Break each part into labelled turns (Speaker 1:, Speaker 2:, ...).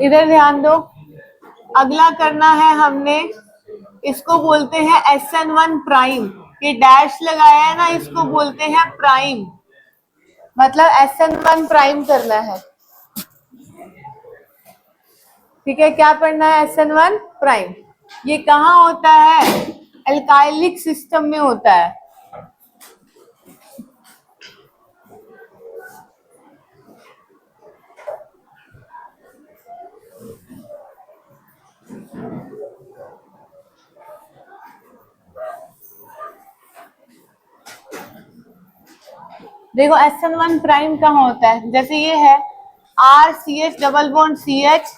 Speaker 1: इधर ध्यान दो, अगला करना है हमने, इसको बोलते हैं SN1 प्राइम। ये डैश लगाया है ना, इसको बोलते हैं प्राइम, मतलब SN1 प्राइम करना है। ठीक है, क्या पढ़ना है? SN1 prime. ये कहाँ होता है? एल्काइलिक सिस्टम में होता है। देखो SN1 प्राइम कहाँ होता है? जैसे ये है RCH डबल बॉन्ड CH,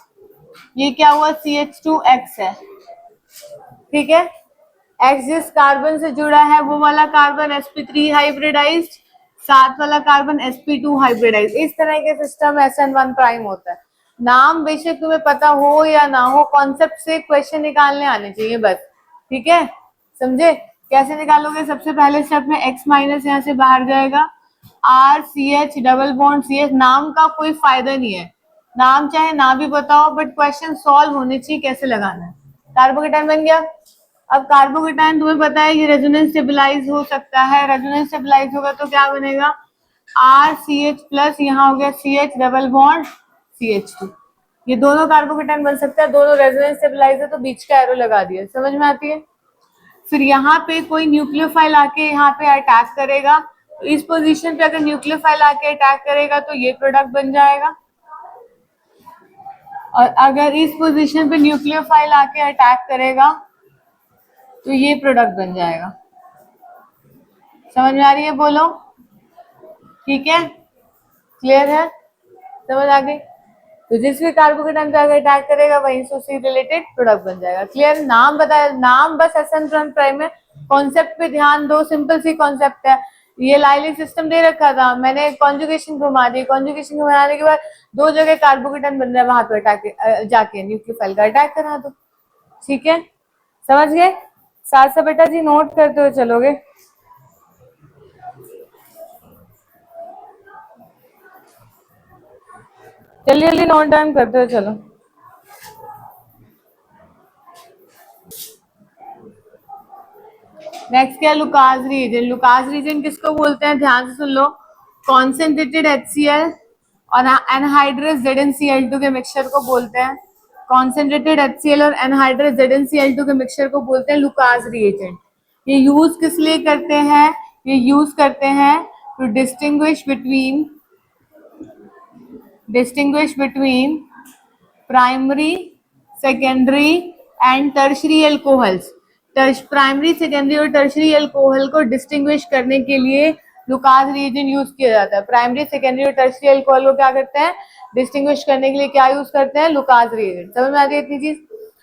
Speaker 1: ये क्या हुआ? CH2X है। ठीक है, X जिस कार्बन से जुड़ा है वो वाला कार्बन sp3 हाइब्रिडाइज्ड, साथ वाला कार्बन sp2 हाइब्रिडाइज्ड। इस तरह के सिस्टम SN1 प्राइम होता है। नाम बेशक तुम्हें पता हो या ना हो, कॉन्सेप्ट से क्वेश्चन निकालने आने चाहिए बस। ठीक है, समझे? कैसे निकालोगे? सबसे पहले स्टेप में X माइनस यहाँ से बाहर जाएगा, RCH डबल बॉन्ड CH। नाम का कोई फायदा नहीं है, नाम चाहे ना भी बताओ, बट क्वेश्चन सॉल्व होने चाहिए कैसे लगाना है। कार्बोकेटाइन बन गया। अब कार्बोकेटाइन तुम्हें पता है ये रेजोनेंस स्टेबलाइज हो सकता है, रेजोनेंस स्टेबलाइज होगा तो क्या बनेगा? RCH प्लस यहाँ हो गया CH डबल बॉन्ड CH2। ये दोनों कार्बोकेटाइन बन सकता है, दोनों रेजोनेंस स्टेबलाइज है तो बीच का एरो लगा दिया। समझ में आती है? फिर यहाँ पे कोई न्यूक्लियोफाइल आके यहाँ पे अटैक करेगा, तो इस पोजीशन पे अगर न्यूक्लियोफाइल आके अटैक करेगा तो ये प्रोडक्ट बन जाएगा, और अगर इस पोजीशन पे न्यूक्लियोफाइल आके अटैक करेगा तो ये प्रोडक्ट बन जाएगा। समझ में आ रही है? बोलो। ठीक है, क्लियर है? समझ आ गई? तो जिस भी कार्बोकेटाइन पे अगर अटैक करेगा वहीं से उससे रिलेटेड प्रोडक्ट बन जाएगा। क्लियर? नाम बताया, नाम बस SN1 प्राइम है। कॉन्सेप्ट पे ध्यान दो, सिंपल सी कॉन्सेप्ट है। ये लाइलिक सिस्टम दे रखा था, मैंने कॉन्जुगेशन घुमा दी, कॉन्जुगेशन घुमाने के बाद दो जगह कार्बोकेटाइन बन रहा है, वहां पे अटैक जाके न्यूक्लियोफाइल का अटैक करा दो। ठीक है, समझ गए? साथ से बेटा जी नोट करते हुए चलोगे। जल्दी जल्दी नोट डाउन करते हुए चलो। नेक्स्ट क्या? Lucas reason. लुकास रीजन किसको बोलते हैं? ध्यान से सुन लो। कॉन्सेंट्रेटेड HCl और एनहाइड्रस ZnCl2 के मिक्सचर को बोलते हैं, कॉन्सेंट्रेटेड HCl और एनहाइड्रस ZnCl2 के मिक्सचर को बोलते हैं लुकास रिएजेंट। ये यूज किस लिए करते हैं? ये यूज करते हैं to distinguish between primary, secondary and tertiary alcohols. Primary, secondary और टर्शरी एल्कोहल को डिस्टिंग्विश करने के लिए लुकास रिएजेंट यूज किया जाता है। प्राइमरी, सेकेंडरी और टर्शरी एल्कोहल को क्या करते हैं? डिस्टिंग्विश करने के लिए क्या यूज करते हैं? Lucas reagent. समझ में आती है इतनी चीज?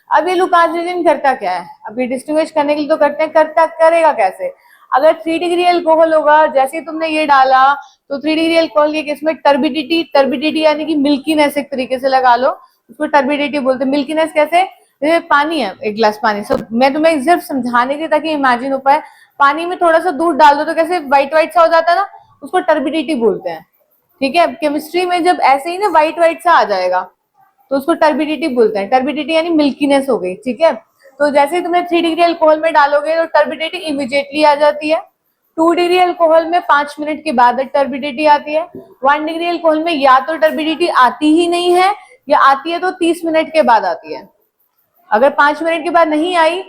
Speaker 1: अब ये लुकास रिएजेंट करता क्या है? अब ये डिस्टिंग्विश करने के लिए तो करते हैं, करेगा कैसे? अगर 3 डिग्री अल्कोहल होगा, जैसे ही तुमने ये डाला तो 3 डिग्री अल्कोहल के केस में टर्बिडिटी यानी कि मिल्कीनेस एक तरीके से लगा लो, उसको टर्बिडिटी बोलते हैं। मिल्कीनेस कैसे? जैसे पानी है, एक गिलास पानी, सब मैं तुम्हें सिर्फ समझाने के ताकि इमेजिन हो पाए। पानी में थोड़ा सा दूध डाल दो तो कैसे व्हाइट व्हाइट सा हो जाता है ना, उसको टर्बिडिटी बोलते हैं। ठीक है, केमिस्ट्री में जब ऐसे ही ना व्हाइट व्हाइट सा आ जाएगा तो उसको टर्बिडिटी बोलते हैं। टर्बिडिटी यानी मिल्कीनेस हो गई। ठीक है, तो जैसे ही तुमने 3 डिग्री अल्कोहल में डालोगे तो टर्बिडिटी इमीडिएटली आ जाती है। 2 डिग्री अल्कोहल में 5 मिनट के बाद टर्बिडिटी आती है। 1 डिग्री अल्कोहल में या तो टर्बिडिटी आती ही नहीं है, या आती है तो 30 मिनट के बाद आती है। अगर 5 मिनट के बाद नहीं आई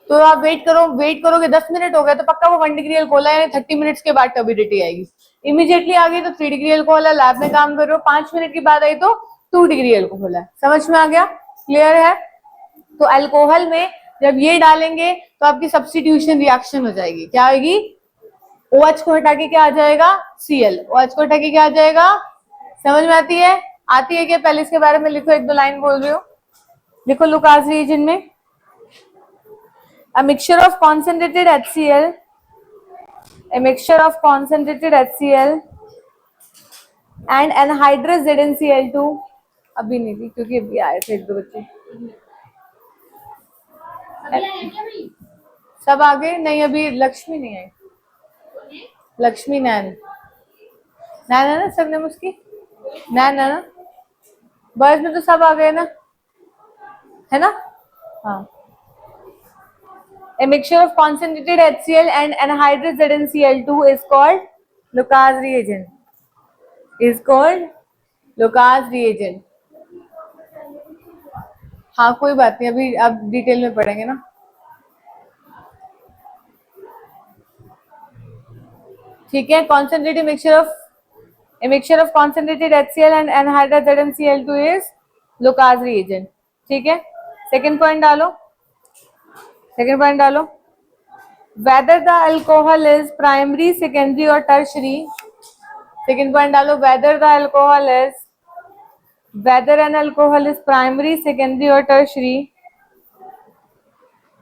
Speaker 1: तो आप वेट करोगे 10 मिनट हो गए तो पक्का वो 1 डिग्री अल्कोहल है, 30 मिनट्स के बाद टर्बिडिटी आएगी। इमीडिएटली आ गई तो 3 डिग्री अल्कोहल है, लैब में काम कर रहे हो, 5 मिनट के बाद आई तो 2 डिग्री अल्कोहल है। समझ में आ गया? क्लियर है? तो अल्कोहल में जब ये डालेंगे तो आपकी सब्स्टिट्यूशन रिएक्शन हो जाएगी। क्या आएगी? OH को हटा के क्या आ जाएगा? Cl। OH को हटा के क्या आ जाएगा? समझ में आती है? आती है क्या? पहले इसके बारे में लिखो, 1-2 लाइन बोल रही हो, लिखो। लुकास रिएजेंट में a mixture of concentrated HCl and anhydrous ZnCl2। अभी नहीं थी क्योंकि अभी आए थे 1-2 बच्चे। सब आ गए? नहीं, अभी लक्ष्मी नहीं आई। लक्ष्मी नैन, नैन है ना सरनेम उसकी, नैन है ना, बॉयज में तो सब आ गए ना, है ना? हाँ। A mixture of concentrated HCl and anhydrous ZnCl2 is called Lucas reagent. Is called Lucas reagent. हाँ कोई बात नहीं, अभी अब डिटेल में पढ़ेंगे ना। ठीक है, concentrated mixture of concentrated HCl and anhydrous ZnCl2 is Lucas reagent. ठीक है, सेकंड पॉइंट डालो, सेकंड पॉइंट डालो। Whether the alcohol is primary, secondary or tertiary. Second point डालो, whether an alcohol is primary, secondary or tertiary.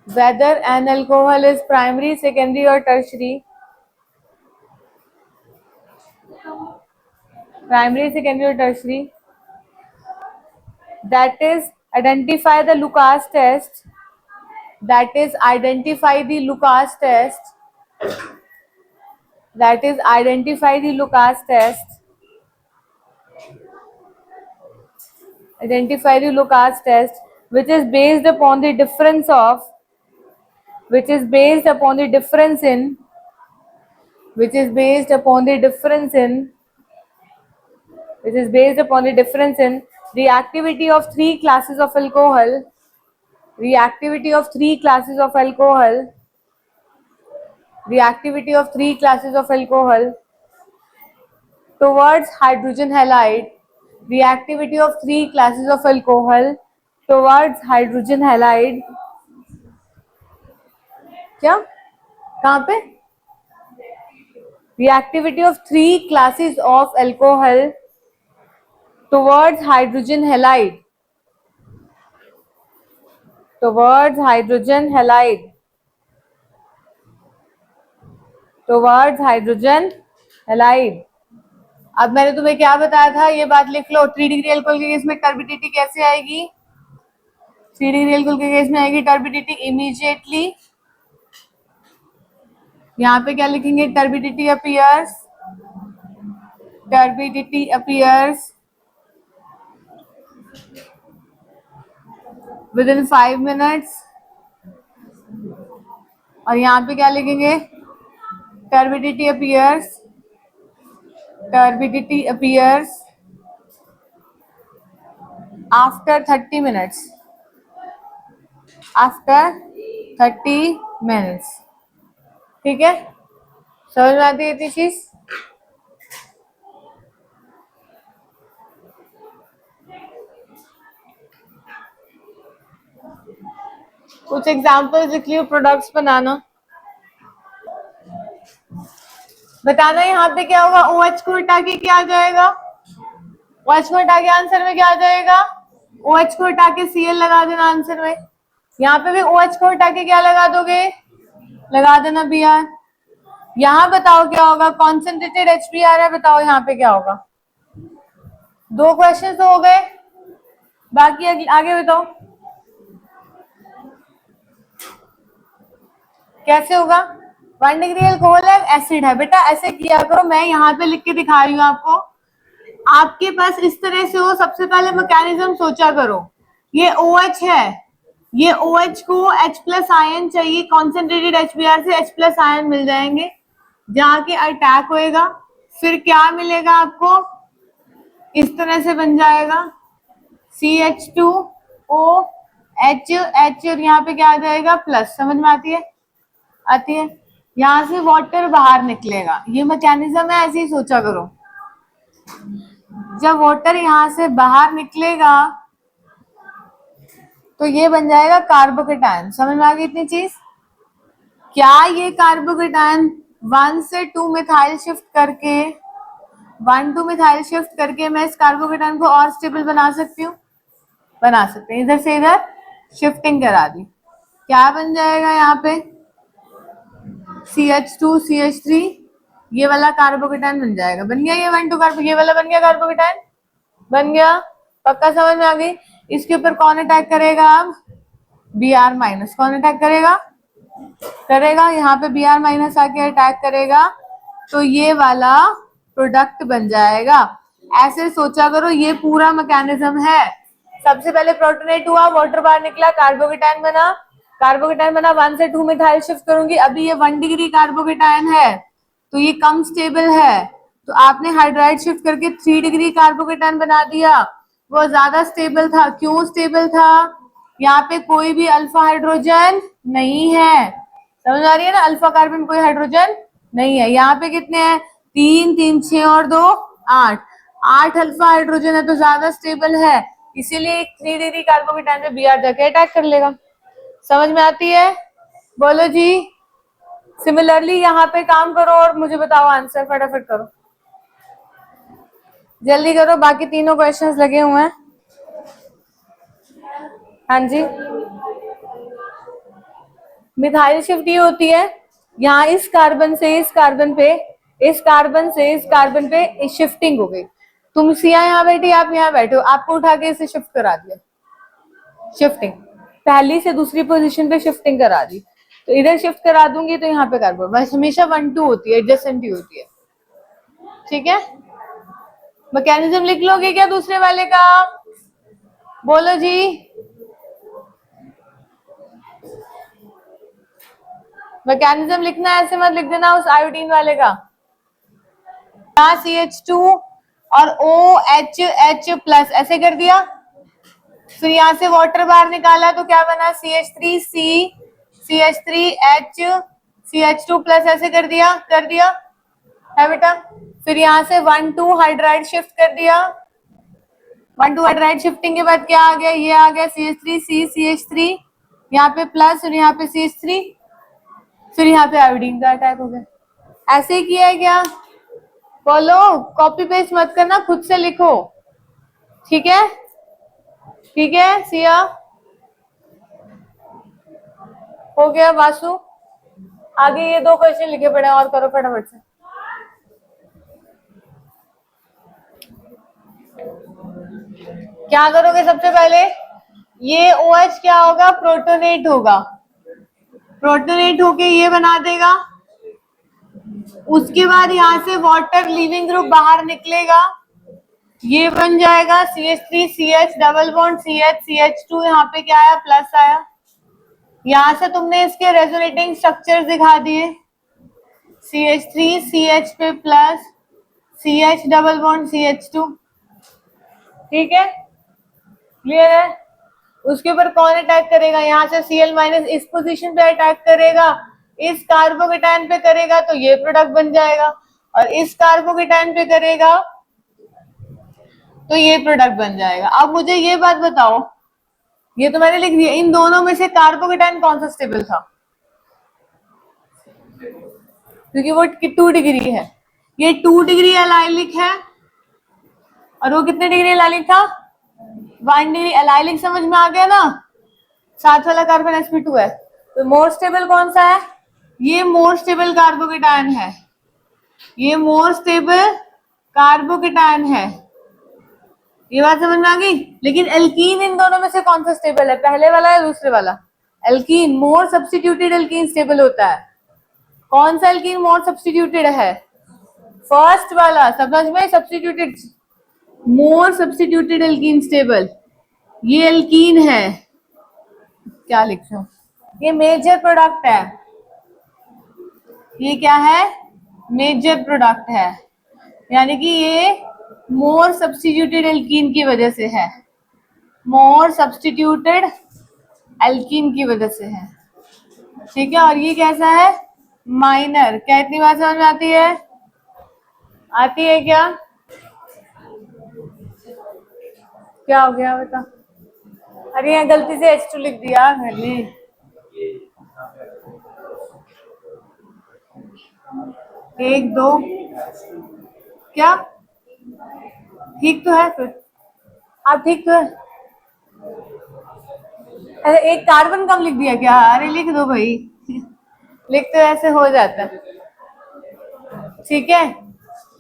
Speaker 1: Whether an alcohol is primary, secondary or tertiary. Primary, secondary or tertiary. That is identify the Lucas test. That is identify the Lucas test. That is identify the Lucas test. Identify the Lucas test, which is based upon the difference of, which is based upon the difference in, which is based upon the difference in, which is based upon the difference in reactivity of three classes of alcohol, reactivity of three classes of alcohol, reactivity of three classes of alcohol towards hydrogen halide, reactivity of three classes of alcohol towards hydrogen halide. क्या, कहाँ पे? Reactivity of three classes of alcohol towards hydrogen halide, towards hydrogen halide, towards hydrogen halide. अब मैंने तुम्हें क्या बताया था, ये बात लिख लो। 3 डिग्री अल्कोहल के केस में टर्बिडिटी कैसे आएगी? 3 डिग्री अल्कोहल के केस में आएगी टर्बिडिटी इमीडिएटली, यहाँ पे क्या लिखेंगे? Turbidity appears, turbidity appears within 5 minutes. और यहाँ पे क्या लिखेंगे? Turbidity appears, turbidity appears after 30 minutes, after 30 minutes. ठीक है, समझ में आती है इतनी चीज? कुछ एग्जाम्पल्स लिख लियो प्रोडक्ट्स बनाना, बताना यहाँ पे क्या होगा। OH को हटा के क्या आ जाएगा? OH को हटा के आंसर में क्या आ जाएगा? OH को हटा के Cl लगा देना आंसर में। यहाँ पे भी OH को हटा के क्या लगा दोगे? लगा देना Br। यहाँ बताओ क्या होगा? कॉन्सेंट्रेटेड HBr है, बताओ यहाँ पे क्या होगा? 2 क्वेश्चन तो हो गए, बाकी आगे बताओ कैसे होगा। 1 डिग्री अल्कोहल है, एसिड है। बेटा ऐसे किया करो, मैं यहाँ पे लिख के दिखा रही हूँ आपको, आपके पास इस तरह से हो। सबसे पहले मैकेनिज्म सोचा करो, ये OH है, ये OH को H+ आयन चाहिए, कॉन्सेंट्रेटेड HBr से H+ आयन मिल जाएंगे, जाके अटैक होएगा, फिर क्या मिलेगा आपको? इस तरह से बन जाएगा CH2OH, H और यहाँ पे क्या आ जाएगा? प्लस। समझ में आती है? आती है। यहाँ से वाटर बाहर निकलेगा, ये मैकेनिज्म है, ऐसे ही सोचा करो। जब वाटर यहाँ से बाहर निकलेगा तो ये बन जाएगा कार्बोकेटायन। समझ में आ गई इतनी चीज? क्या ये कार्बोकेटायन 1 से 2 मिथाइल शिफ्ट करके, 1 2 मिथाइल शिफ्ट करके मैं इस कार्बोकेटायन को और स्टेबल बना सकती हूँ? बना सकते हैं। इधर से इधर शिफ्टिंग करा दी, क्या बन जाएगा यहाँ पे? CH2 CH3, ये वाला कार्बोकेटायन बन जाएगा। बन गया ये 1 2 कार्बो, ये वाला बन गया कार्बोकेटायन, बन गया। पक्का समझ में आ गई? इसके ऊपर कौन अटैक करेगा अब? Br-। कौन अटैक करेगा? करेगा यहाँ पे Br- आके अटैक करेगा तो ये वाला प्रोडक्ट बन जाएगा। ऐसे सोचा करो, ये पूरा मैकेनिज्म है। सबसे पहले प्रोटोनेट हुआ, वाटर बाहर निकला, कार्बोकेटायन बना, कार्बोकेटायन बना, 1 से 2 मिथाइल शिफ्ट करूंगी। अभी ये 1 डिग्री कार्बोकेटायन है तो ये कम स्टेबल है, तो आपने हाइड्राइड शिफ्ट करके 3 डिग्री कार्बोकेटायन बना दिया, वो ज्यादा स्टेबल था। क्यों स्टेबल था? यहाँ पे कोई भी अल्फा हाइड्रोजन नहीं है, समझ आ रही है ना? अल्फा कार्बन कोई हाइड्रोजन नहीं है। यहाँ पे कितने हैं? 3 3 6 और 2 8, 8 अल्फा हाइड्रोजन है तो ज्यादा स्टेबल है, इसीलिए 3 डिग्री कार्बोकेटायन पे Br जाके अटैक कर लेगा। समझ में आती है? बोलो जी। सिमिलरली यहाँ पे काम करो और मुझे बताओ आंसर, फटाफट करो, जल्दी करो, बाकी तीनों क्वेश्चंस लगे हुए हैं। हाँ जी, मिथाइल शिफ्ट ये होती है, यहाँ इस कार्बन से इस कार्बन पे, इस कार्बन से इस कार्बन पे शिफ्टिंग हो गई। तुम सिया यहाँ बैठी, आप यहाँ बैठे हो, आपको उठा के इसे शिफ्ट करा दिया, शिफ्टिंग, पहली से दूसरी पोजीशन पे शिफ्टिंग करा दी, तो इधर शिफ्ट करा दूंगी तो यहाँ पे कार्बन, बस हमेशा 1 2 होती है, एडजेसेंट ही होती है। ठीक है, मैकेनिज्म लिख लोगे क्या दूसरे वाले का? बोलो जी। मैकेनिज्म लिखना है, ऐसे मत लिख देना उस आयोडीन वाले का। CH2 और OH प्लस ऐसे कर दिया, फिर यहाँ से वाटर बाहर निकाला तो क्या बना? CH3C, CH3H, CH2 प्लस ऐसे कर दिया है बेटा। फिर यहाँ से 1 2 हाइड्राइड शिफ्ट कर दिया, 1 2 हाइड्राइड शिफ्टिंग के बाद क्या आ गया? ये आ गया CH3C, CH3, यहाँ पे प्लस और यहाँ पे CH3, फिर यहाँ पे आयोडीन का अटैक हो गया। ऐसे ही किया है क्या? बोलो, कॉपी पेस्ट मत करना, खुद से लिखो। ठीक है, ठीक है सिया, हो गया वासु? आगे ये 2 क्वेश्चन लिखे पड़े और करो फटाफट से। क्या करोगे सबसे पहले? ये OH क्या होगा? प्रोटोनेट होगा, प्रोटोनेट होके ये बना देगा, उसके बाद यहाँ से वाटर लिविंग ग्रुप बाहर निकलेगा, ये बन जाएगा CH3CH double bond CH, CH2 यहाँ पे क्या आया? प्लस आया। यहां से तुमने इसके रेजोनेटिंग स्ट्रक्चर्स दिखा दिए, CH3CH पे plus CH double bond CH2। ठीक है, क्लियर है? उसके ऊपर कौन अटैक करेगा? यहाँ से Cl माइनस इस पोजीशन पे अटैक करेगा, इस कार्बोकेटायन पे करेगा तो ये प्रोडक्ट बन जाएगा, और इस कार्बोकेटायन पे करेगा तो ये प्रोडक्ट बन जाएगा। अब मुझे ये बात बताओ, ये तो मैंने लिख दिया, इन दोनों में से कार्बोकेटायन कौन सा स्टेबल था? क्योंकि वो 2 डिग्री है, ये 2 डिग्री एलाइलिक है, और वो कितने डिग्री एलाइलिक था? 1 डिग्री एलाइलिक। समझ में आ गया ना? साथ वाला कार्बन sp2 है, तो मोर स्टेबल कौन सा है? ये मोर स्टेबल कार्बोकेटायन है, ये मोर स्टेबल कार्बोकेटायन है। ये बात समझ में आ गई? लेकिन एल्कीन इन दोनों में से कौन सा स्टेबल है? पहले वाला या दूसरे वाला? एल्कीन, मोर सब्स्टिट्यूटेड एल्कीन स्टेबल होता है। कौन सा एल्कीन मोर सब्स्टिट्यूटेड है? फर्स्ट वाला, समझ में? सब्स्टिट्यूटेड, मोर सब्स्टिट्यूटेड एल्कीन स्टेबल, ये एल्कीन है। क्या लिख रहा हूं? ये मेजर प्रोडक्ट है, ये क्या है? मेजर प्रोडक्ट है, यानी कि ये मोर सब्स्टिट्यूटेड एल्कीन की वजह से है, मोर सब्स्टिट्यूटेड एल्कीन की वजह से है। ठीक है, और ये कैसा है? माइनर। क्या इतनी बात समझ में आती है? आती है क्या? क्या हो गया बता? अरे यहाँ गलती से H2 लिख दिया मैंने। 1 2 क्या? ठीक तो है फिर? आप ठीक तो है? अरे एक कार्बन कम लिख दिया क्या? अरे लिख दो भाई, लिख तो ऐसे हो जाता है। ठीक है,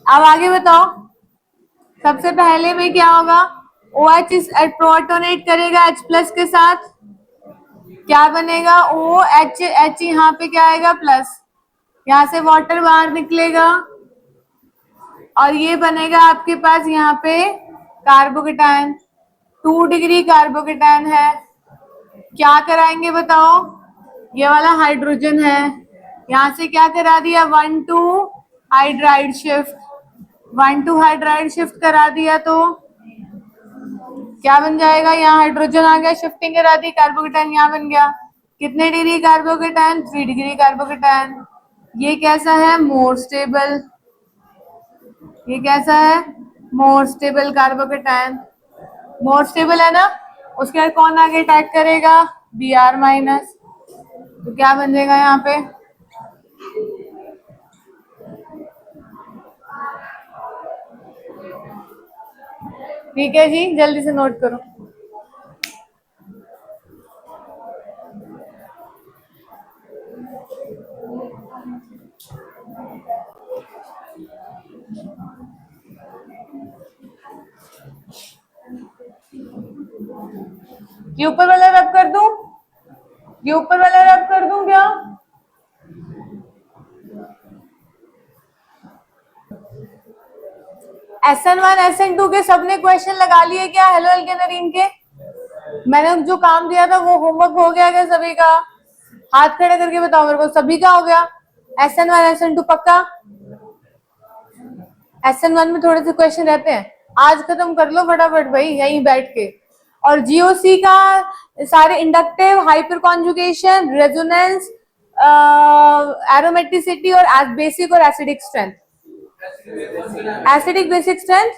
Speaker 1: अब आगे बताओ। सबसे पहले में क्या होगा? OH इस प्रोटोनेट करेगा H प्लस के साथ, क्या बनेगा? OH, H यहाँ पे क्या आएगा? प्लस, यहाँ से वाटर बाहर निकलेगा, और ये बनेगा आपके पास यहाँ पे कार्बोकेटायन, 2 डिग्री कार्बोकेटायन है। क्या कराएंगे बताओ, ये वाला हाइड्रोजन है, यहां से क्या करा दिया 1 to hydride shift, 1 to hydride shift करा दिया तो क्या बन जाएगा, यहाँ हाइड्रोजन आ गया, शिफ्टिंग करा दी, कार्बोकेटायन यहाँ बन गया। कितने डिग्री कार्बोकेटायन, 3 डिग्री कार्बोकेटायन। ये कैसा है, मोर स्टेबल, ये कैसा है, more stable carbocation, more stable है ना। उसके बाद कौन आगे अटैक करेगा, Br माइनस, तो क्या बन जाएगा यहाँ पे, ठीक है जी, जल्दी से नोट करो। ये ऊपर वाला रब कर दूं, ये ऊपर वाला रब कर दूं क्या, SN1 SN2 के सबने क्वेश्चन लगा लिए क्या, हेलो एल्केनरीन के। मैंने जो काम दिया था वो होमवर्क हो गया क्या सभी का, हाथ खड़े करके बताओ मेरे को, सभी का हो गया, SN1 SN2 पक्का। SN1 में थोड़े से क्वेश्चन रहते हैं, आज खत्म कर लो फटाफट भाई यहीं बैठ के। और GOC का सारे inductive, hyper conjugation, resonance, aromaticity और बेसिक और acidic strength, acidic basic strength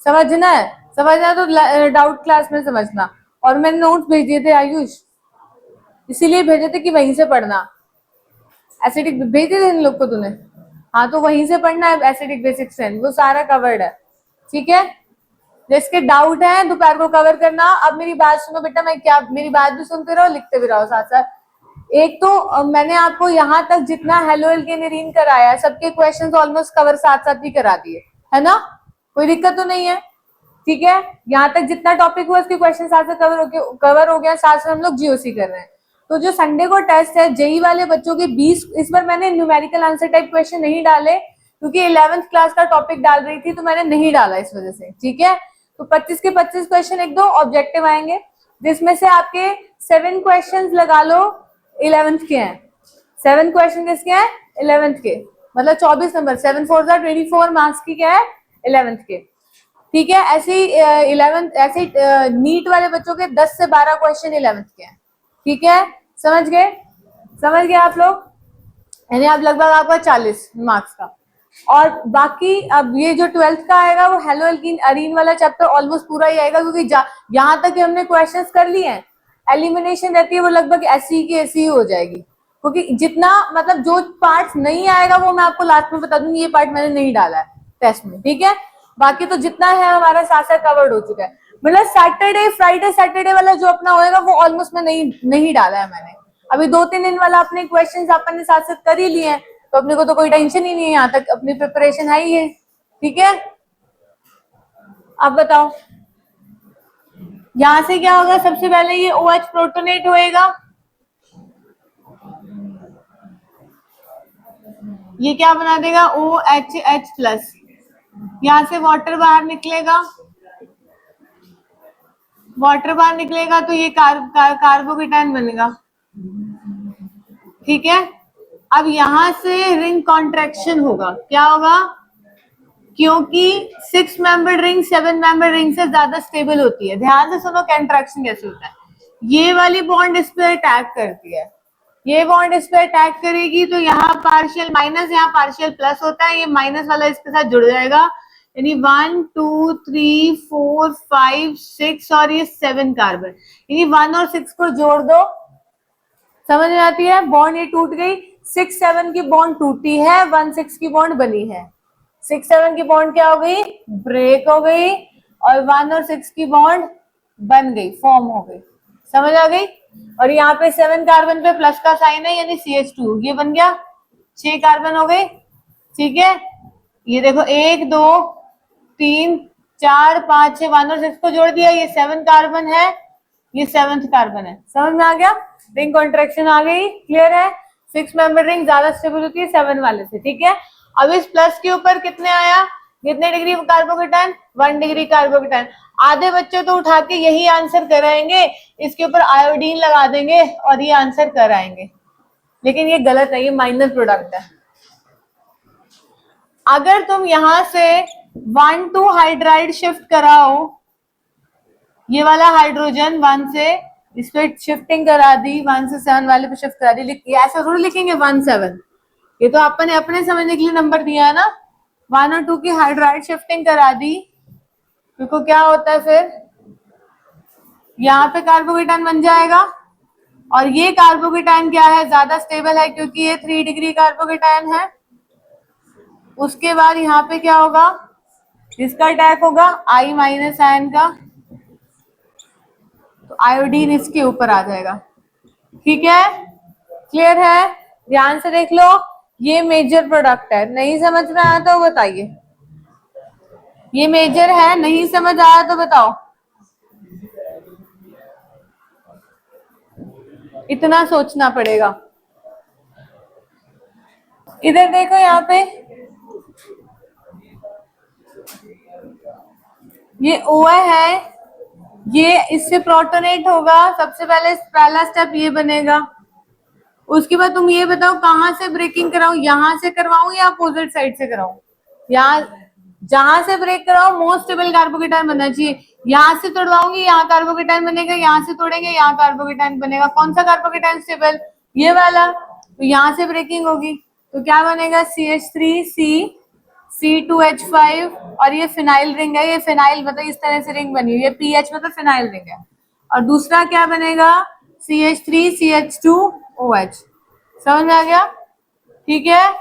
Speaker 1: समझना है, समझना तो डाउट क्लास में समझना। और मैंने नोट्स भेज दिए थे आयुष, इसीलिए भेजे थे कि वहीं से पढ़ना, एसिडिक भेज दिए थे इन लोग को तूने, हाँ तो वहीं से पढ़ना है, एसिडिक बेसिक स्ट्रेंथ वो सारा कवर्ड है, ठीक है। जिसके डाउट है दोपहर को कवर करना। अब मेरी बात सुनो बेटा, मैं क्या, मेरी बात भी सुनते रहो, लिखते भी रहो साथ साथ। एक तो मैंने आपको यहाँ तक जितना हेलो एल्केनेरीन कराया, सबके क्वेश्चंस ऑलमोस्ट कवर साथ साथ ही करा दिए, है ना, कोई दिक्कत तो नहीं है, ठीक है। यहाँ तक जितना टॉपिक हुआ उसके क्वेश्चन साथ साथ कवर हो गया, साथ साथ हम लोग GOC कर रहे हैं। तो जो संडे को टेस्ट है जेई वाले बच्चों के 20, इस बार मैंने न्यूमेरिकल आंसर टाइप क्वेश्चन नहीं डाले क्योंकि 11th क्लास का टॉपिक डाल रही थी, तो मैंने नहीं डाला इस वजह से, ठीक है। तो 25 के 25 क्वेश्चन, एक दो ऑब्जेक्टिव आएंगे, जिसमें से आपके 7 क्वेश्चंस लगा लो 11th के हैं, 7 क्वेश्चन किसके हैं, 11th के, मतलब 24 नंबर, 7 4 24 मार्क्स की क्या है, 11th के, ठीक है। ऐसे 11th ऐसे नीट वाले बच्चों के 10 से 12 क्वेश्चन 11th के हैं, ठीक है, समझ गए, समझ गए आप लोग, यानी अब लगभग आपका 40 मार्क्स का। और बाकी अब ये जो 12th का आएगा वो हेलो एल्केन वाला चैप्टर ऑलमोस्ट पूरा ही आएगा, क्योंकि यहाँ तक हमने क्वेश्चंस कर लिए हैं, एलिमिनेशन रहती है वो लगभग ऐसी की ऐसी ही हो जाएगी, क्योंकि जितना मतलब जो पार्ट नहीं आएगा वो मैं आपको लास्ट में बता दूंगी, ये पार्ट मैंने नहीं डाला है टेस्ट में, ठीक है। बाकी तो जितना है हमारा साथ साथ कवर्ड हो चुका है, मतलब सैटरडे फ्राइडे सैटरडे वाला जो अपना होएगा वो ऑलमोस्ट मैं नहीं डाला है मैंने, अभी 2-3 दिन वाला अपने क्वेश्चंस अपन ने साथ साथ कर ही लिए हैं, तो अपने को तो कोई टेंशन ही नहीं है, यहाँ तक अपनी प्रिपरेशन है ही है, ठीक है। अब बताओ यहां से क्या होगा, सबसे पहले ये OH प्रोटोनेट होएगा, ये क्या बना देगा OHH+, यहां से वाटर बाहर निकलेगा, वाटर बाहर निकलेगा तो ये कार्बोकेटायन बनेगा, ठीक है। अब यहां से रिंग कॉन्ट्रैक्शन होगा, क्या होगा, क्योंकि 6 मेंबर रिंग 7 मेंबर रिंग से ज्यादा स्टेबल होती है, ध्यान से सुनो कॉन्ट्रैक्शन कैसे होता है, ये वाली बॉन्ड इस पे अटैक करती है, ये बॉन्ड इस पे अटैक करेगी तो यहाँ पार्शियल माइनस, यहाँ पार्शियल प्लस होता है, ये माइनस वाला इसके साथ जुड़ जाएगा, यानी 1 2 3 4 5 6 और ये 7 कार्बन, यानी 1 और 6 को जोड़ दो, समझ में आती है, बॉन्ड ये टूट गई, 6 7 की बॉन्ड टूटी है, 1 6 की बॉन्ड बनी है, 6 7 की बॉन्ड क्या हो गई, ब्रेक हो गई, और 1 और 6 की बॉन्ड बन गई, फॉर्म हो गई, समझ आ गई। और यहाँ पे 7 कार्बन पे प्लस का साइन है, यानी CH2, ये बन गया, 6 कार्बन हो गई, ठीक है। ये देखो 1 2 3 4 5 6, 1 और 6 को जोड़ दिया, ये 7 कार्बन है, ये 7th कार्बन है, समझ में आ गया, रिंग कॉन्ट्रैक्शन आ गई, क्लियर है। 6 मेंबर रिंग ज्यादा स्टेबल होती है 7 वाले से, ठीक है। अब इस प्लस के ऊपर कितने आया, कितने डिग्री कार्बोकेटाइन, 1 डिग्री कार्बोकेटाइन। आधे बच्चे तो उठा के यही आंसर कराएंगे, इसके ऊपर आयोडीन लगा देंगे और ये आंसर कराएंगे, लेकिन ये गलत है, ये माइनर प्रोडक्ट है। अगर तुम यहां से 1,2 हाइड्राइड शिफ्ट कराओ, ये वाला हाइड्रोजन 1 से इस पे शिफ्टिंग करा दी, 1 से 7 वाले पे शिफ्ट करा दी, ऐसा थोड़ी लिखेंगे 1 7, ये तो आपने अपने समझने के लिए नंबर दिया है ना। 1 और 2 की हाइड्राइड शिफ्टिंग करा दी, देखो क्या होता है फिर, यहाँ पे कार्बोकेटाइन बन जाएगा, और ये कार्बोकेटाइन क्या है, ज्यादा स्टेबल है क्योंकि ये 3 डिग्री कार्बोकेटाइन है। उसके बाद यहाँ पे क्या होगा, इसका अटैक होगा I माइनस आयन का, तो आयोडीन इसके ऊपर आ जाएगा। ठीक है, क्लियर है, ध्यान से देख लो, ये मेजर प्रोडक्ट है। नहीं समझ में आया तो बताइए, ये मेजर है, नहीं समझ आया तो बताओ। इतना सोचना पड़ेगा। इधर देखो, यहाँ पे ये OI है, ये इससे प्रोटोनेट होगा, सबसे पहले पहला स्टेप ये बनेगा। उसके बाद तुम ये बताओ कहाँ से ब्रेकिंग कराऊं, यहां से करवाऊं या अपोजिट साइड से कराऊं। यहाँ जहां से ब्रेक कराओ मोस्ट स्टेबल कार्बोकेटाइन बनना चाहिए। यहाँ से तोड़वाऊंगी, यहाँ कार्बोकेटाइन बनेगा, यहाँ से तोड़ेंगे, यहाँ कार्बोकेटाइन बनेगा। कौन सा कार्बोकेटाइन स्टेबल, ये वाला, तो यहाँ से ब्रेकिंग होगी, तो क्या बनेगा CH3C C2H5, और ये फिनाइल रिंग है, ये फिनाइल मतलब इस तरह से रिंग बनी हुई है, PH मतलब फिनाइल रिंग है। और दूसरा क्या बनेगा CH3CH2OH। समझ में आ गया, ठीक है।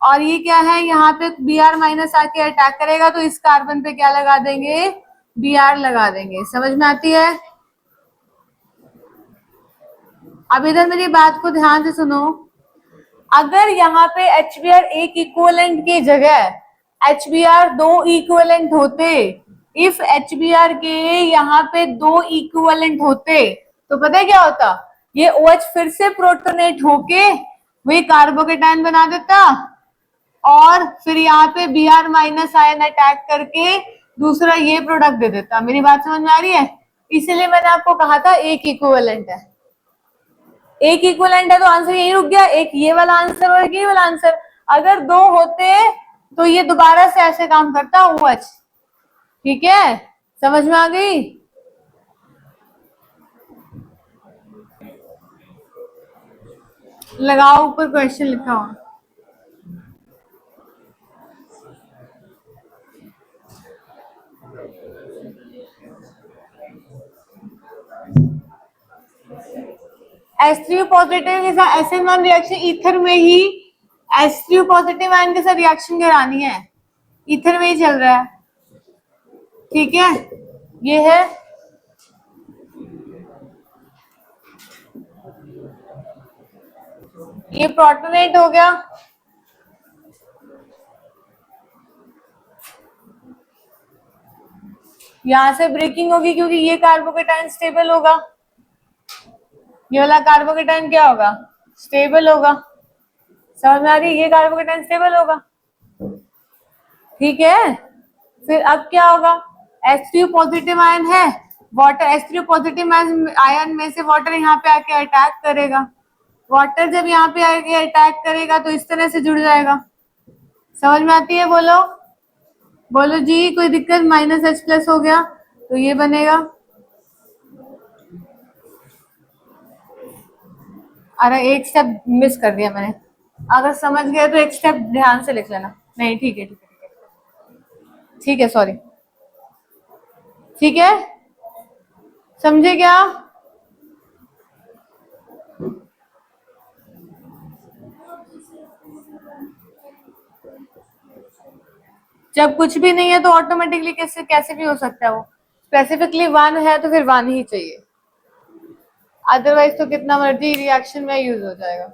Speaker 1: और ये क्या है, यहाँ पे Br माइनस आके अटैक करेगा, तो इस कार्बन पे क्या लगा देंगे, Br लगा देंगे। समझ में आती है। अब इधर मेरी बात को ध्यान से सुनो, अगर यहाँ पे HBr एक इक्विवेलेंट की जगह HBr 2 इक्विवेलेंट होते, इफ HBr के यहाँ पे 2 इक्विवेलेंट होते, तो पता है क्या होता, ये OH फिर से प्रोटोनेट होके वही कार्बोकेटाइन बना देता, और फिर यहाँ पे Br माइनस आयन अटैक करके दूसरा ये प्रोडक्ट दे देता। मेरी बात समझ में आ रही है, इसीलिए मैंने आपको कहा था एक इक्विवेलेंट है, एक इक्विवेलेंट है, तो आंसर यही रुक गया, एक ये वाला आंसर और ये वाला आंसर। अगर 2 होते तो ये दोबारा से ऐसे काम करता OH। ठीक है, समझ में आ गई। लगाओ ऊपर क्वेश्चन लिखा हुआ, H3O पॉजिटिव के साथ SN1 रिएक्शन, ईथर में ही H3O पॉजिटिव आयन के साथ रिएक्शन करानी है, ईथर में ही चल रहा है। ठीक है, ये है, ये प्रोटोनेट हो गया, यहां से ब्रेकिंग होगी क्योंकि ये कार्बोकेटाइन स्टेबल होगा, ये वाला कार्बोकेटाइन क्या होगा, स्टेबल होगा। समझ में आ रही है, ये कार्बोकेटाइन स्टेबल होगा। ठीक है, फिर अब क्या होगा, H3O पॉजिटिव आयन है, वाटर H3O पॉजिटिव आयन में से वाटर यहाँ पे आके अटैक करेगा, वाटर जब यहाँ पे आके अटैक करेगा तो इस तरह से जुड़ जाएगा। समझ में आती है, बोलो बोलो जी, कोई दिक्कत, -H+ हो गया तो ये बनेगा। अरे एक स्टेप मिस कर दिया मैंने, अगर समझ गए तो एक स्टेप ध्यान से लिख लेना। नहीं ठीक है, ठीक है, ठीक है, सॉरी, ठीक है, समझे क्या। जब कुछ भी नहीं है तो ऑटोमेटिकली कैसे कैसे भी हो सकता है, वो स्पेसिफिकली 1 है तो फिर 1 ही चाहिए, अदरवाइज तो कितना मर्जी रिएक्शन में यूज हो जाएगा।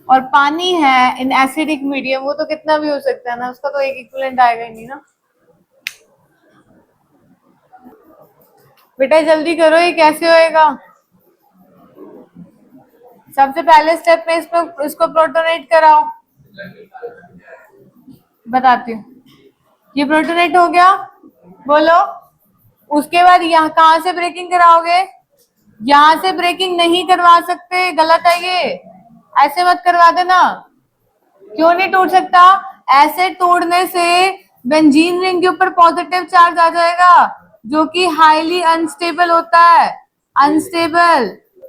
Speaker 1: और पानी है इन एसिडिक मीडियम, वो तो कितना भी हो सकता है ना, उसका तो एक इक्विवेलेंट आएगा ही नहीं ना। बेटा जल्दी करो, ये कैसे होएगा। सबसे पहले स्टेप में इसको प्रोटोनेट कराओ, बताती हूँ। ये प्रोटोनेट हो गया, बोलो। उसके बाद यहाँ कहाँ से ब्रेकिंग कराओगे? यहां से ब्रेकिंग नहीं करवा सकते, गलत है ये, ऐसे मत करवा देना। क्यों नहीं टूट सकता? ऐसे तोड़ने से बेंजीन रिंग के ऊपर पॉजिटिव चार्ज आ जाएगा, जो कि हाईली अनस्टेबल होता है, अनस्टेबल।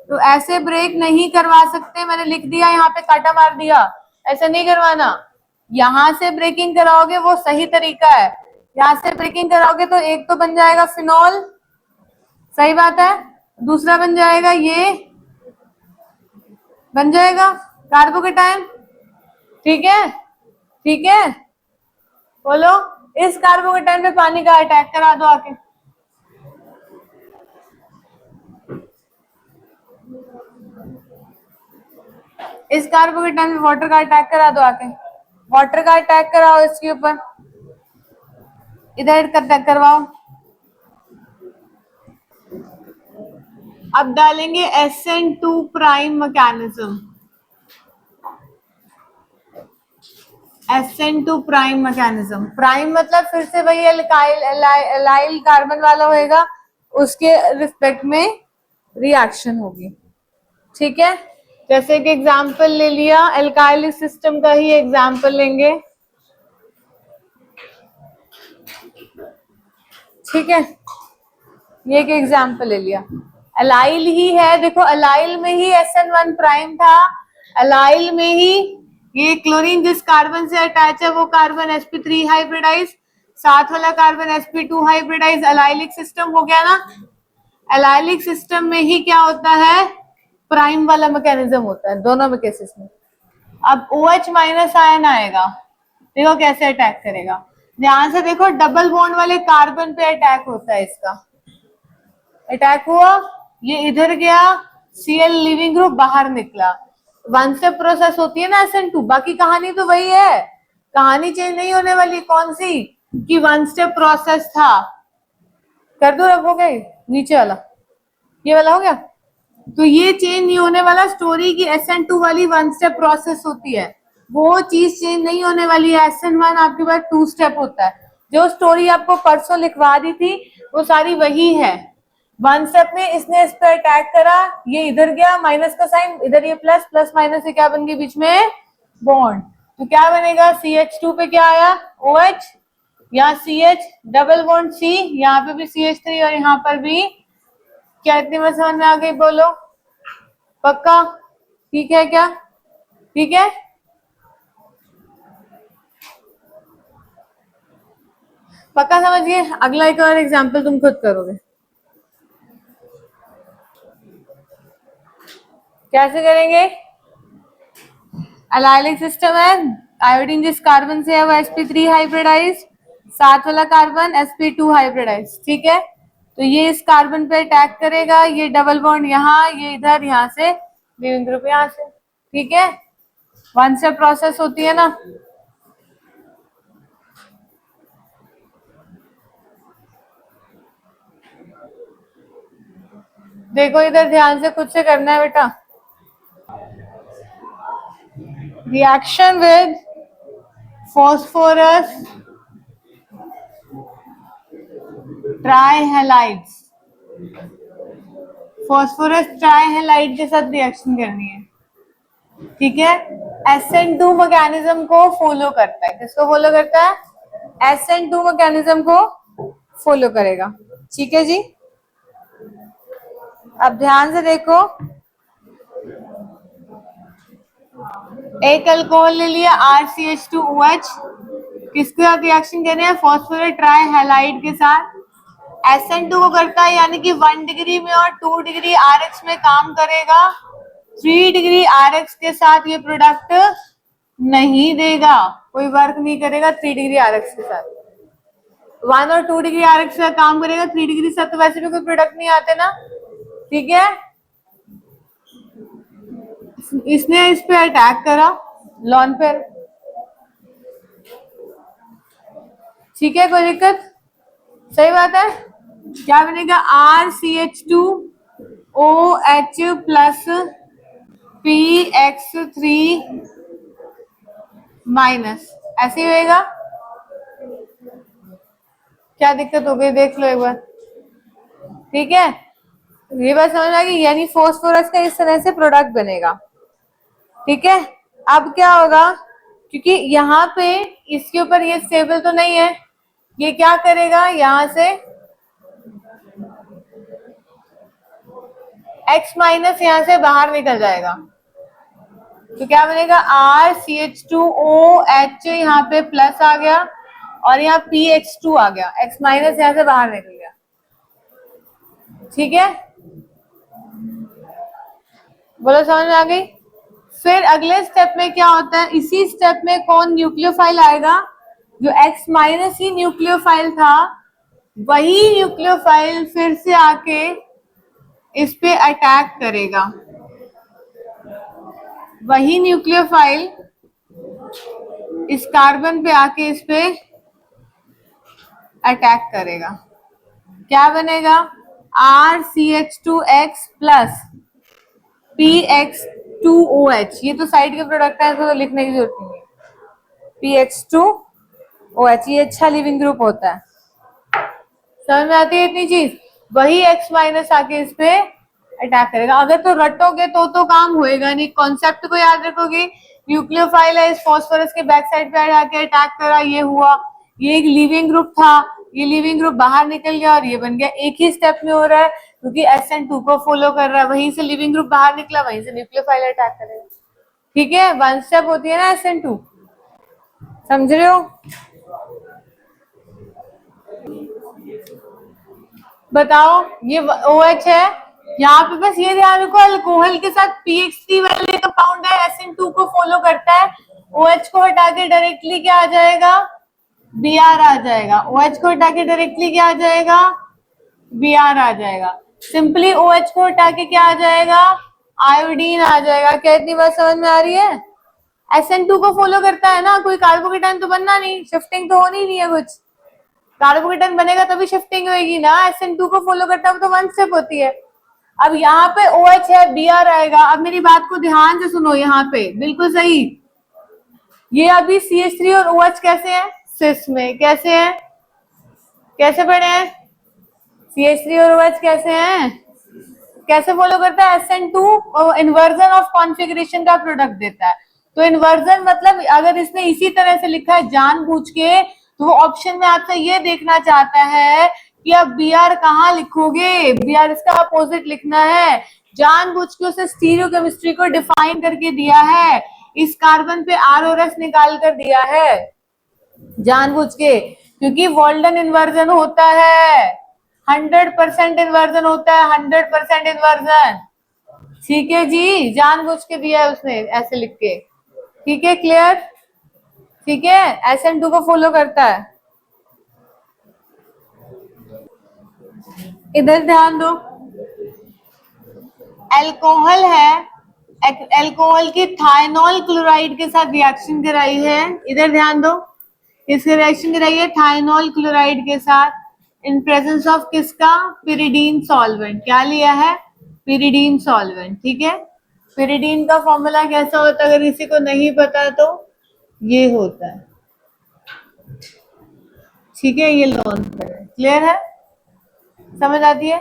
Speaker 1: तो ऐसे ब्रेक नहीं करवा सकते, मैंने लिख दिया यहाँ पे, काटा मार दिया, ऐसा नहीं करवाना। यहां से ब्रेकिंग कराओगे वो सही तरीका है। यहां से ब्रेकिंग कराओगे तो एक तो बन जाएगा फिनॉल, सही बात है, दूसरा बन जाएगा, ये बन जाएगा कार्बोकेटाइन। ठीक है, ठीक है, बोलो। इस कार्बोकेटाइन पे पानी का अटैक करा दो आके, इस कार्बोकेटाइन पे वाटर का अटैक करा दो आके, वाटर का अटैक कराओ इसके ऊपर, इधर अटैक करवाओ। अब डालेंगे SN2 prime mechanism, SN2 prime mechanism. Prime मतलब फिर से वही एलाइल कार्बन वाला होएगा, उसके रिस्पेक्ट में रिएक्शन होगी। ठीक है, जैसे कि एग्जांपल ले लिया, एल्काइलिक सिस्टम का ही एग्जांपल लेंगे। ठीक है, ये एक एग्जांपल ले लिया, एलाइल ही है, देखो एलाइल में ही SN1 प्राइम था, एलाइल में ही ये क्लोरीन जिस कार्बन से अटैच है वो कार्बन sp3 हाइब्रिडाइज, साथ वाला carbon sp2 hybridise, allylic system हो गया ना। एलाइलिक सिस्टम में ही क्या होता है? प्राइम वाला मैकेनिज्म होता है दोनों में केसेस में। अब OH माइनस आयन आएगा, देखो कैसे अटैक करेगा, ध्यान से देखो, डबल बॉन्ड वाले कार्बन पे अटैक होता है इसका। अटैक हुआ, ये इधर गया, Cl लिविंग ग्रुप बाहर निकला, वन स्टेप प्रोसेस होती है ना SN2, बाकी कहानी तो वही है, कहानी चेंज नहीं होने वाली। कौन सी? कि वन स्टेप प्रोसेस था। कर दो, रखो गए नीचे वाला, ये वाला हो गया, तो ये चेंज नहीं होने वाला। स्टोरी की SN2 वाली वन स्टेप प्रोसेस होती है, वो चीज चेंज नहीं होने वाली है। SN1 आपके पास 2 स्टेप होता है, जो स्टोरी आपको परसों लिखवा दी थी वो सारी वही है। वन स्टेप में इसने इस पे अटैक करा, ये इधर गया, माइनस का साइन इधर, ये प्लस, प्लस माइनस से क्या बन गई बीच में? बॉन्ड। तो क्या बनेगा? CH2 पे क्या आया? OH, यहाँ CH डबल बॉन्ड C, यहाँ पे भी CH3 और यहाँ पर भी। क्या इतनी बात समझ में आ गई? बोलो पक्का? ठीक है क्या? ठीक है, पक्का समझ गए? अगला एक और एग्जांपल तुम खुद करोगे, कैसे करेंगे? एलाइलिक सिस्टम है, आयोडीन जिस कार्बन से है वो sp3 हाइब्रिडाइज, साथ वाला कार्बन sp2 हाइब्रिडाइज। ठीक है, तो ये इस कार्बन पे अटैक करेगा, ये डबल बॉन्ड यहाँ, ये इधर, यहाँ से लिविंग ग्रुप यहाँ से। ठीक है, वन स्टेप प्रोसेस होती है ना। देखो इधर ध्यान से खुद से करना है बेटा। Reaction with phosphorus ट्राइहैलाइड्स, phosphorus trihalide के साथ रिएक्शन करनी है। ठीक है, SN2 मैकेनिज्म को फॉलो करता है, किसको फॉलो करता है? SN2 मैकेनिज्म को फॉलो करेगा। ठीक है जी, अब ध्यान से देखो, एक अल्कोहल ले लिया RCH2OH, किसके साथ रिएक्शन करनी है? फॉस्फोरस ट्राइहैलाइड के साथ। SN2 को करता है, यानी कि 1 डिग्री में और 2 डिग्री RH में काम करेगा, 3 डिग्री RH के साथ ये प्रोडक्ट नहीं देगा, कोई वर्क नहीं करेगा 3 डिग्री RH के साथ। 1 और 2 डिग्री RH का काम करेगा, 3 डिग्री से तो वैसे भी कोई प्रोडक्ट नहीं आते ना। ठीक है, इसने इस पे अटैक करा, लॉन पर। ठीक है, कोई दिक्कत? सही बात है। क्या बनेगा? RCH2OH प्लस PX3 माइनस, ऐसे ही होएगा। क्या दिक्कत हो गई देख लो एक बार, ठीक है। ये बात समझ आ गई, यानी फास्फोरस का इस तरह से प्रोडक्ट बनेगा, ठीक है। अब क्या होगा, क्योंकि यहाँ पे इसके ऊपर ये स्टेबल तो नहीं है, ये क्या करेगा, यहां से X माइनस यहां से बाहर निकल जाएगा, तो क्या बनेगा, RCH2OH, यहाँ पे प्लस आ गया और यहाँ PX2 आ गया, X माइनस यहां से बाहर निकल गया, ठीक है। बोलो समझ में आ गई। फिर अगले स्टेप में क्या होता है, इसी स्टेप में कौन न्यूक्लियोफाइल आएगा, जो X माइनस ही न्यूक्लियोफाइल था, वही न्यूक्लियोफाइल फिर से आके इस पे अटैक करेगा, वही न्यूक्लियोफाइल इस कार्बन पे आके इस पे अटैक करेगा। क्या बनेगा, RCH2X प्लस PX2OH, ये तो साइड के प्रोडक्ट है तो लिखने की जरूरत नहीं है, PX2OH, ये अच्छा लिविंग ग्रुप होता है, समझ में आती है इतनी चीज। वही X माइनस आके इस पे अटैक करेगा। अगर तो रटोगे तो काम होएगा नहीं, कॉन्सेप्ट को याद रखोगे, न्यूक्लियोफाइल है, इस फास्फोरस के बैक साइड पे आके अटैक करा, ये हुआ, ये एक लिविंग ग्रुप था, ये लिविंग ग्रुप बाहर निकल गया और ये बन गया। एक ही स्टेप में हो रहा है क्योंकि SN2 को फॉलो कर रहा है, वहीं से लिविंग ग्रुप बाहर निकला, वहीं से न्यूक्लियोफाइल अटैक करेगा, ठीक है। वन स्टेप होती है ना SN2, समझ रहे हो। बताओ, ये OH है, यहाँ पे बस ये ध्यान रखो, अल्कोहल के साथ PX3 वाले कंपाउंड है, SN2 को फॉलो करता है, OH को हटा के डायरेक्टली क्या आ जाएगा, Br आ जाएगा, OH को हटा के डायरेक्टली क्या आ जाएगा, Br आ जाएगा। सिंपली OH को हटा के क्या आ जाएगा, आयोडीन आ जाएगा। क्या इतनी बात समझ में आ रही है। SN2 को फॉलो करता है ना, कोई कार्बोकेटाइन तो बनना नहीं, शिफ्टिंग तो होनी नहीं है कुछ, कार्बोकेटाइन बनेगा तभी शिफ्टिंग होगी ना, SN2 को फॉलो करता है तो वन स्टेप होती है। अब यहाँ पे OH है, Br आएगा। अब मेरी बात को ध्यान से सुनो, यहाँ पे बिल्कुल सही, ये अभी CH3 और OH कैसे है, सिस में, कैसे है, कैसे पढ़े हैं, CH3 और OH कैसे हैं, कैसे फॉलो करता है, SN2 इन्वर्जन ऑफ कॉन्फ़िगरेशन का प्रोडक्ट देता है। तो इन्वर्जन मतलब अगर इसने इसी तरह से लिखा है जानबूझ के, तो वो ऑप्शन में आपसे ये देखना चाहता है कि अब Br कहाँ लिखोगे, Br इसका अपोजिट लिखना है, जानबूझ के उसे स्टीरियोकेमिस्ट्री को डिफाइन करके दिया है, इस कार्बन पे R और S निकाल कर दिया है जानबूझ के, क्योंकि वॉल्डन इन्वर्जन होता है, 100% इन्वर्जन होता है, 100% इन्वर्जन, ठीक है जी, जानबूझ के दिया है उसने ऐसे लिख के, ठीक है, क्लियर, ठीक है। SN2 को फॉलो करता है। इधर ध्यान दो, अल्कोहल है, अल्कोहल की थाइनॉल क्लोराइड के साथ रिएक्शन कराई है, इधर ध्यान दो, इसकी रिएक्शन कराई है थाइनॉल क्लोराइड के साथ इन प्रेजेंस ऑफ किसका, पिरिडीन सॉल्वेंट। क्या लिया है, पिरिडीन सॉल्वेंट, ठीक है। पिरिडीन का फॉर्मूला कैसा होता है, अगर किसी को नहीं पता तो ये होता है, ठीक है, ये लॉन करें, क्लियर है, समझ आती है।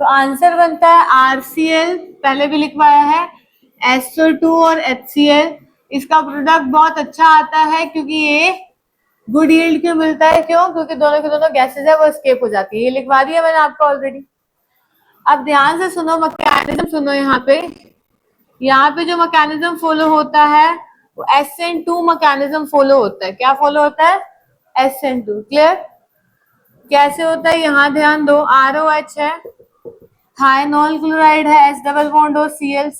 Speaker 1: तो आंसर बनता है RCl, पहले भी लिखवाया है, SO2 और HCl, इसका प्रोडक्ट बहुत अच्छा आता है क्योंकि ये गुड यील्ड क्यों मिलता है, क्यों, क्योंकि दोनों के दोनों गैसेज है वो एस्केप हो जाती है, ये लिखवा दिया मैंने आपको ऑलरेडी। अब ध्यान से सुनो, मैकेनिज्म सुनो, यहाँ पे जो मैकेनिज्म फॉलो होता है वो SN2 मैकेनिज्म फॉलो होता है। क्या फॉलो होता है, SN2, क्लियर। कैसे होता है, यहाँ ध्यान दो, ROH है, थाइनॉल क्लोराइड है, H डबल बॉन्ड और Cl,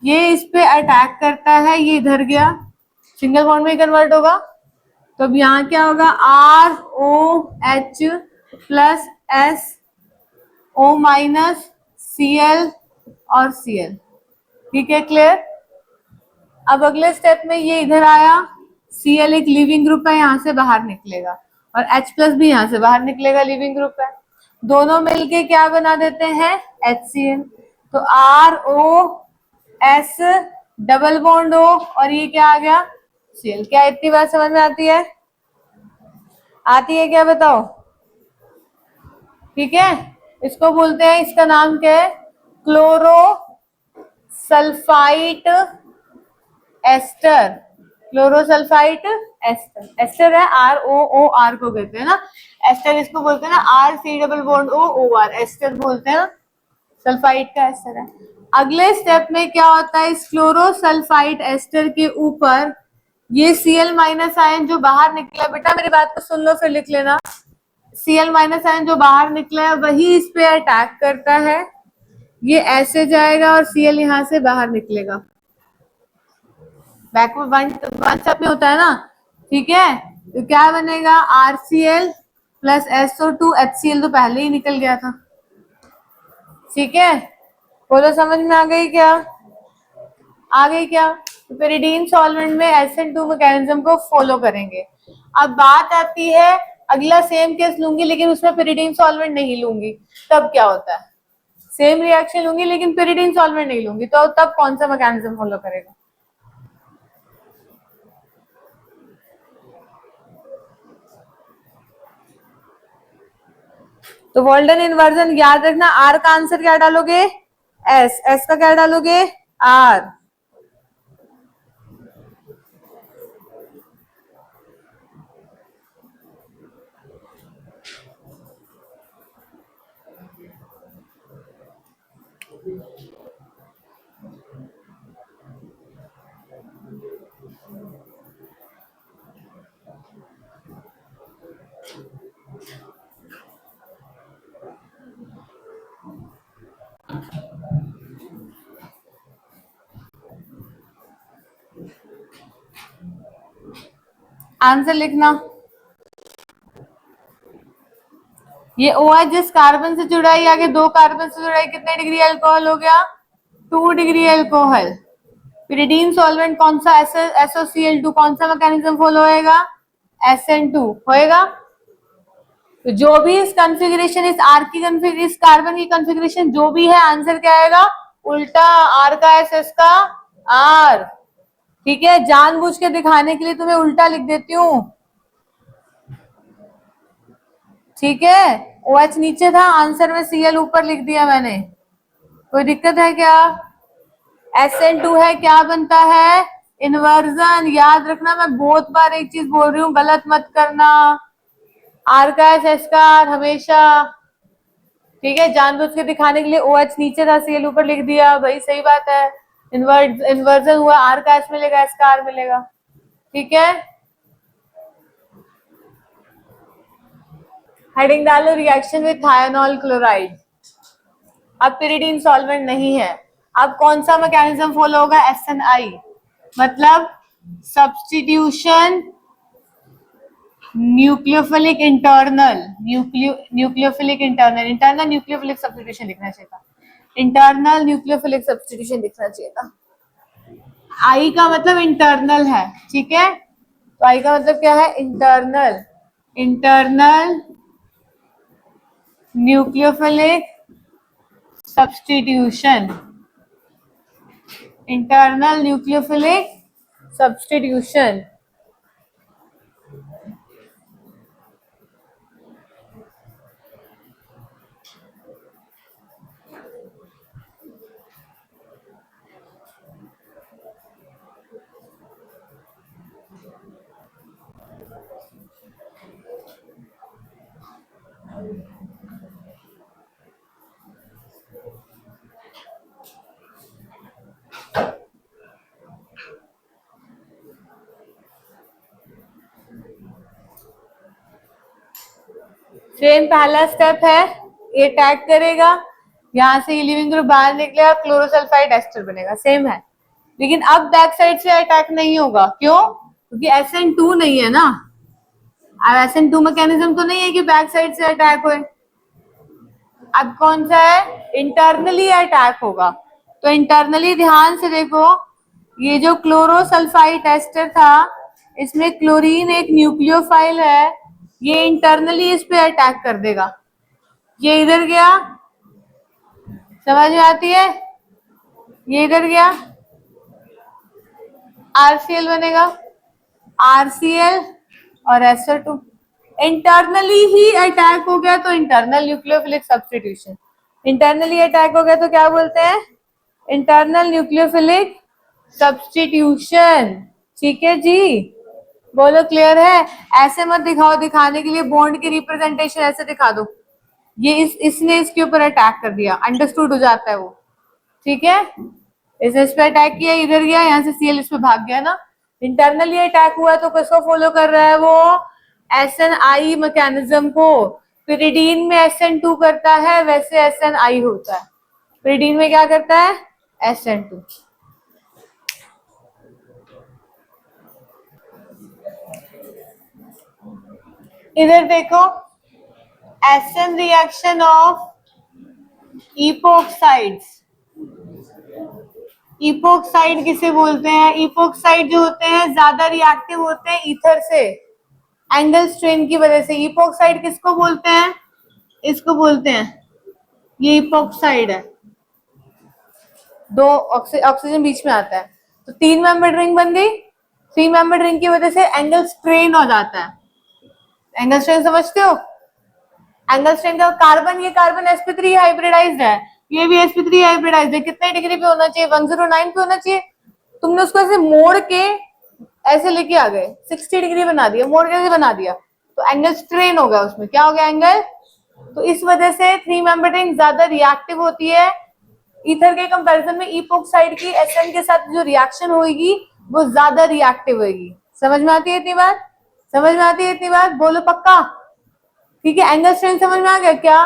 Speaker 1: ये इस पे अटैक करता है, ये इधर गया, सिंगल बॉन्ड में कन्वर्ट होगा, तो अब यहाँ क्या होगा, ROH plus SO minus Cl और Cl, ठीक है, क्लियर। अब अगले स्टेप में ये इधर आया, Cl एक लिविंग ग्रुप है, यहाँ से बाहर निकलेगा, और H प्लस भी यहाँ से बाहर निकलेगा, लिविंग ग्रुप है, दोनों मिलके क्या बना देते हैं, HCl। तो RO S double bond O और ये क्या आ गया Cl। क्या इतनी बात समझ में आती है? आती है क्या बताओ? ठीक है, इसको बोलते हैं, इसका नाम क्या है? Chlorosulphite ester. Chlorosulphite ester, ester है ROOR को कहते हैं ना, एस्टर इसको बोलते हैं ना, RC double bond OR, ester बोलते हैं ना, सल्फाइड का एस्टर है। अगले स्टेप में क्या होता है, इस क्लोरोसल्फाइड एस्टर के ऊपर ये Cl माइनस आयन जो बाहर निकला, बेटा मेरी बात को सुन लो फिर लिख लेना। Cl माइनस आयन जो बाहर निकला है वही इस पे अटैक करता है, ये ऐसे जाएगा और Cl यहां से बाहर निकलेगा। बैकवर्ड वन स्टेप में होता है ना, ठीक है। तो क्या बनेगा, RCl प्लस SO2 HCl तो पहले ही निकल गया था, ठीक है। बोलो समझ में आ गई क्या? आ गई क्या? तो पेरिडीन सॉल्वेंट में SN2 मैकेनिज्म को फॉलो करेंगे। अब बात आती है, अगला सेम केस लूंगी लेकिन उसमें पेरिडीन सॉल्वेंट नहीं लूंगी, तब क्या होता है? सेम रिएक्शन लूंगी लेकिन पेरिडीन सॉल्वेंट नहीं लूंगी, तो तब कौन सा मैकेनिज्म फॉलो करेगा? तो वॉल्डन इन्वर्जन याद रखना, आर का आंसर क्या डालोगे? एस, एस का क्या डालोगे? आर। आंसर लिखना, ये OH जिस कार्बन से जुड़ा है, आगे दो कार्बन से जुड़ा है, कितने डिग्री अल्कोहल हो गया? 2 डिग्री अल्कोहल। पिरिडीन सॉल्वेंट कौन सा? SOCl2, कौन सा मैकेनिज्म फॉलो होएगा? SN2 होएगा। तो जो भी इस कॉन्फ़िगरेशन, इस आर की कॉन्फ़िगरेशन, इस कार्बन की कॉन्फ़िगरेशन जो भी है, आंसर क्या आएगा? उल्टा, आर का एस, एस का आर। ठीक है, जानबूझ के दिखाने के लिए तुम्हें उल्टा लिख देती हूँ, ठीक है। OH नीचे था, आंसर में Cl ऊपर लिख दिया मैंने, कोई दिक्कत है क्या? SN2 है, क्या बनता है? इन्वर्जन। याद रखना, मैं बहुत बार एक चीज बोल रही हूँ, गलत मत करना, आर का एस, एस का आर हमेशा, ठीक है। जानबूझ के दिखाने के लिए OH नीचे था, Cl ऊपर लिख दिया, भाई सही बात है। इन्वर्जन हुआ, आर का एस मिलेगा, एस का आर मिलेगा, ठीक है। हेडिंग डालो, रिएक्शन विद थायोनॉल क्लोराइड। अब पिरिडीन सॉल्वेंट नहीं है, अब कौन सा मैकेनिज्म फॉलो होगा? SNI, मतलब substitution nucleophilic internal, nucleophilic internal, internal nucleophilic substitution लिखना चाहिए था, इंटरनल न्यूक्लियोफिलिक सब्स्टिट्यूशन लिखना चाहिए था। आई का मतलब इंटरनल है, ठीक है। तो आई का मतलब क्या है? Internal, internal nucleophilic substitution, internal nucleophilic substitution. Same पहला स्टेप है, ये टैग करेगा, यहां से लिविंग ग्रुप बाहर निकलेगा, क्लोरोसल्फाइड एस्टर बनेगा, सेम है। लेकिन अब बैक साइड से अटैक नहीं होगा, क्यों? क्योंकि SN2 नहीं है ना, अब SN2 मैकेनिज्म तो नहीं है कि बैक साइड से अटैक होए। अब कौन सा है? इंटरनली अटैक होगा। तो इंटरनली ध्यान से देखो, ये जो क्लोरोसल्फाइड एस्टर था, इसमें क्लोरीन एक न्यूक्लियोफाइल है, ये इंटरनली इस पे अटैक कर देगा, ये इधर गया, समझ में आती है? ये इधर गया, RCl बनेगा, RCl और SO2। इंटरनली ही अटैक हो गया तो internal nucleophilic substitution. Internally attack हो गया तो क्या बोलते हैं? Internal nucleophilic substitution. ठीक है जी, बोलो क्लियर है? ऐसे मत दिखाओ, दिखाने के लिए बॉन्ड की रिप्रेजेंटेशन ऐसे दिखा दो, ये इसने इसके ऊपर अटैक कर दिया, अंडरस्टूड हो जाता है वो। ठीक है, इस पे अटैक किया, इधर गया, यहाँ से Cl इस पे भाग गया ना। इंटरनली अटैक हुआ तो किसको फॉलो कर रहा है वो? SNI मैकेनिज्म को। पिरिडीन में SN2 करता है, वैसे SNI होता है। पिरिडीन में क्या करता है? SN2। इधर देखो, SN रिएक्शन ऑफ इपोक्साइड्स। इपोक्साइड किसे बोलते हैं? इपोक्साइड जो होते हैं ज्यादा रिएक्टिव होते हैं ईथर से, एंगल स्ट्रेन की वजह से। इपोक्साइड किसको बोलते हैं? इसको बोलते हैं, ये इपोक्साइड है, दो ऑक्सीजन बीच में आता है तो 3 मेंबर्ड रिंग बन गई। 3 मेंबर्ड रिंग की वजह से एंगल स्ट्रेन हो जाता है। एंगल स्ट्रेन समझते हो? एंगल स्ट्रेन का कार्बन, ये कार्बन sp3 हाइब्रिडाइज्ड है, ये भी sp3 हाइब्रिडाइज्ड है। कितने डिग्री पे होना चाहिए? 109 पे होना चाहिए। तुमने उसको ऐसे मोड़ के ऐसे लेके आ गए, 60 डिग्री बना दिया, मोड़ के ऐसे बना दिया, तो एंगल स्ट्रेन हो गया। उसमें क्या हो गया? एंगल। तो इस वजह से 3 मेंबर्ड रिंग ज्यादा रिएक्टिव होती है ईथर के कंपैरिजन में। इपोक्साइड की SN के साथ जो रिएक्शन होगी वो ज्यादा रिएक्टिव होगी। समझ में आती है इतनी बात? समझ में आती है इतनी बात? बोलो पक्का? ठीक है, एंगल स्ट्रेन समझ में आ गया क्या?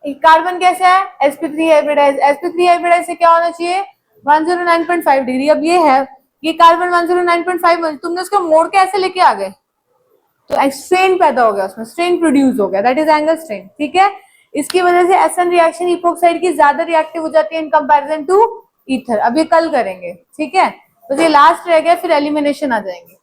Speaker 1: कार्बन कैसे है? sp3 hybridise. sp3 हाइब्रिडाइज से क्या होना चाहिए? 109.5 डिग्री। अब ये है, ये कार्बन 109.5, तुमने उसको मोड़ के ऐसे लेके आ गए तो स्ट्रेन पैदा हो गया, उसमें स्ट्रेन प्रोड्यूस हो गया, दैट इज एंगल स्ट्रेन। ठीक है, इसकी वजह से SN रिएक्शन इपोक्साइड की ज्यादा रिएक्टिव हो जाती है इन कंपैरिजन टू ईथर। अब ये कल करेंगे, ठीक है? तो ये लास्ट रह गया, फिर एलिमिनेशन आ जाएंगे।